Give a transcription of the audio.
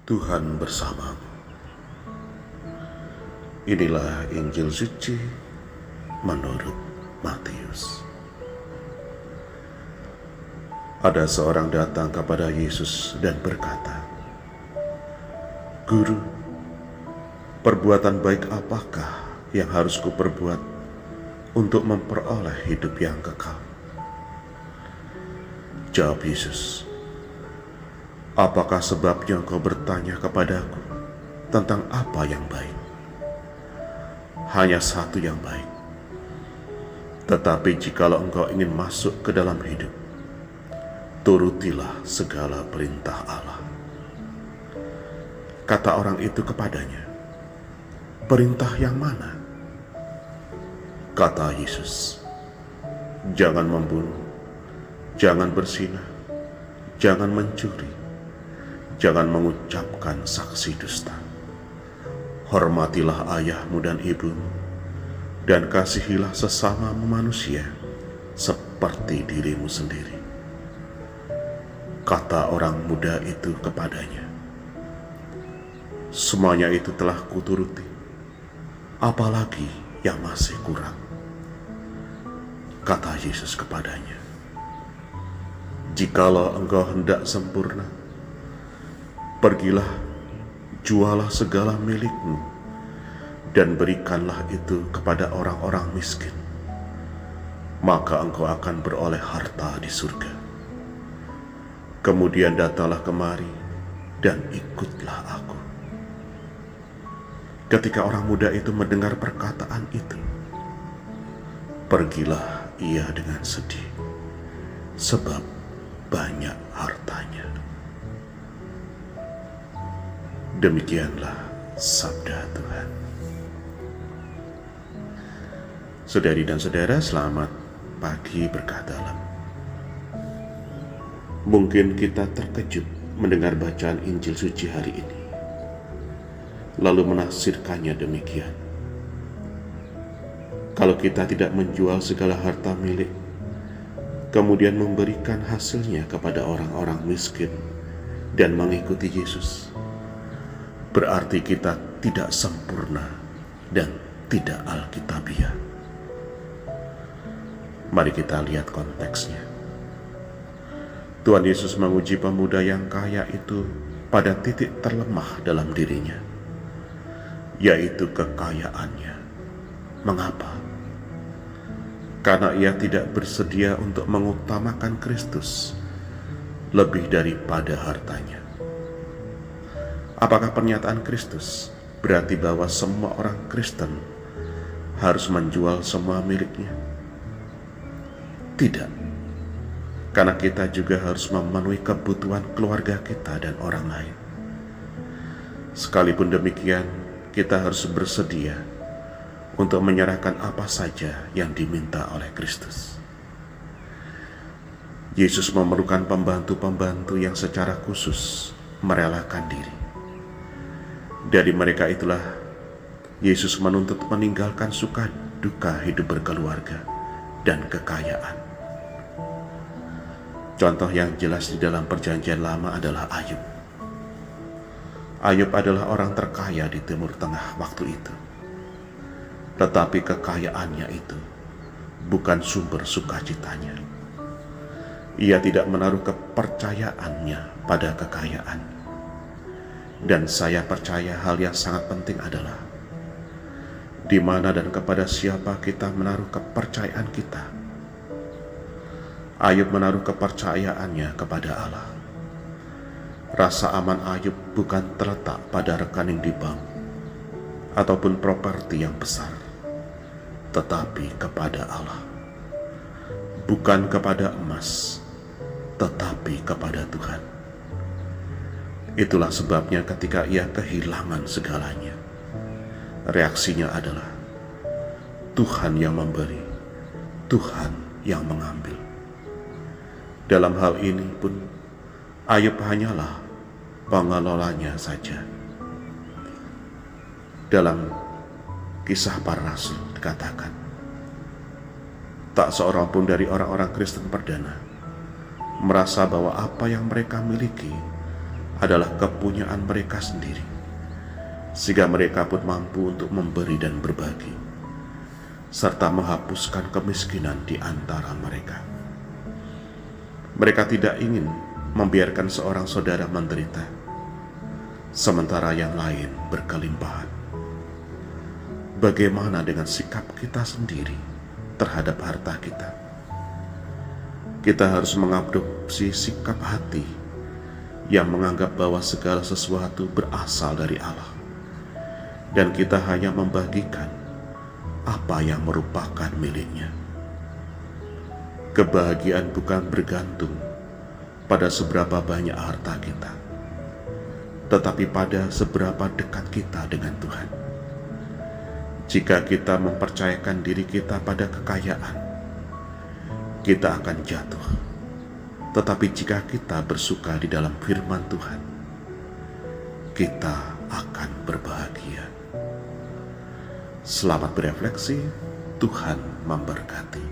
Tuhan bersamamu. Inilah Injil suci menurut Matius. Ada seorang datang kepada Yesus dan berkata, "Guru, perbuatan baik apakah yang harus kuperbuat untuk memperoleh hidup yang kekal?" Jawab Yesus, "Apakah sebabnya engkau bertanya kepadaku tentang apa yang baik? Hanya satu yang baik. Tetapi jikalau engkau ingin masuk ke dalam hidup, turutilah segala perintah Allah." Kata orang itu kepadanya, "Perintah yang mana?" Kata Yesus, "Jangan membunuh, jangan berzinah, jangan mencuri, jangan mengucapkan saksi dusta. Hormatilah ayahmu dan ibumu, dan kasihilah sesamamu manusia seperti dirimu sendiri." Kata orang muda itu kepadanya, "Semuanya itu telah kuturuti. Apalagi yang masih kurang?" Kata Yesus kepadanya, "Jikalau engkau hendak sempurna, pergilah, jualah segala milikmu, dan berikanlah itu kepada orang-orang miskin. Maka engkau akan beroleh harta di surga. Kemudian datanglah kemari dan ikutlah aku." Ketika orang muda itu mendengar perkataan itu, pergilah ia dengan sedih, sebab banyak hartanya. Demikianlah sabda Tuhan. Saudari dan saudara, selamat pagi berkah dalam. Mungkin kita terkejut mendengar bacaan Injil suci hari ini, lalu menafsirkannya demikian. Kalau kita tidak menjual segala harta milik, kemudian memberikan hasilnya kepada orang-orang miskin dan mengikuti Yesus, berarti kita tidak sempurna dan tidak alkitabiah. Mari kita lihat konteksnya. Tuhan Yesus menguji pemuda yang kaya itu pada titik terlemah dalam dirinya, yaitu kekayaannya. Mengapa? Karena ia tidak bersedia untuk mengutamakan Kristus lebih daripada hartanya. Apakah pernyataan Kristus berarti bahwa semua orang Kristen harus menjual semua miliknya? Tidak, karena kita juga harus memenuhi kebutuhan keluarga kita dan orang lain. Sekalipun demikian, kita harus bersedia untuk menyerahkan apa saja yang diminta oleh Kristus. Yesus memerlukan pembantu-pembantu yang secara khusus merelakan diri. Dari mereka itulah Yesus menuntut meninggalkan suka duka hidup berkeluarga dan kekayaan. Contoh yang jelas di dalam Perjanjian Lama adalah Ayub. Ayub adalah orang terkaya di Timur Tengah waktu itu. Tetapi kekayaannya itu bukan sumber sukacitanya. Ia tidak menaruh kepercayaannya pada kekayaan. Dan saya percaya hal yang sangat penting adalah di mana dan kepada siapa kita menaruh kepercayaan kita. Ayub menaruh kepercayaannya kepada Allah. Rasa aman Ayub bukan terletak pada rekening di bank ataupun properti yang besar, tetapi kepada Allah. Bukan kepada emas, tetapi kepada Tuhan. Itulah sebabnya ketika ia kehilangan segalanya, reaksinya adalah Tuhan yang memberi, Tuhan yang mengambil. Dalam hal ini pun Ayub hanyalah pengelolanya saja. Dalam Kisah Para Rasul dikatakan, tak seorang pun dari orang-orang Kristen perdana merasa bahwa apa yang mereka miliki adalah kepunyaan mereka sendiri, sehingga mereka pun mampu untuk memberi dan berbagi, serta menghapuskan kemiskinan di antara mereka. Mereka tidak ingin membiarkan seorang saudara menderita, sementara yang lain berkelimpahan. Bagaimana dengan sikap kita sendiri terhadap harta kita? Kita harus mengadopsi sikap hati yang menganggap bahwa segala sesuatu berasal dari Allah, dan kita hanya membagikan apa yang merupakan miliknya. Kebahagiaan bukan bergantung pada seberapa banyak harta kita, tetapi pada seberapa dekat kita dengan Tuhan. Jika kita mempercayakan diri kita pada kekayaan, kita akan jatuh. Tetapi jika kita bersuka di dalam firman Tuhan, kita akan berbahagia. Selamat berefleksi, Tuhan memberkati.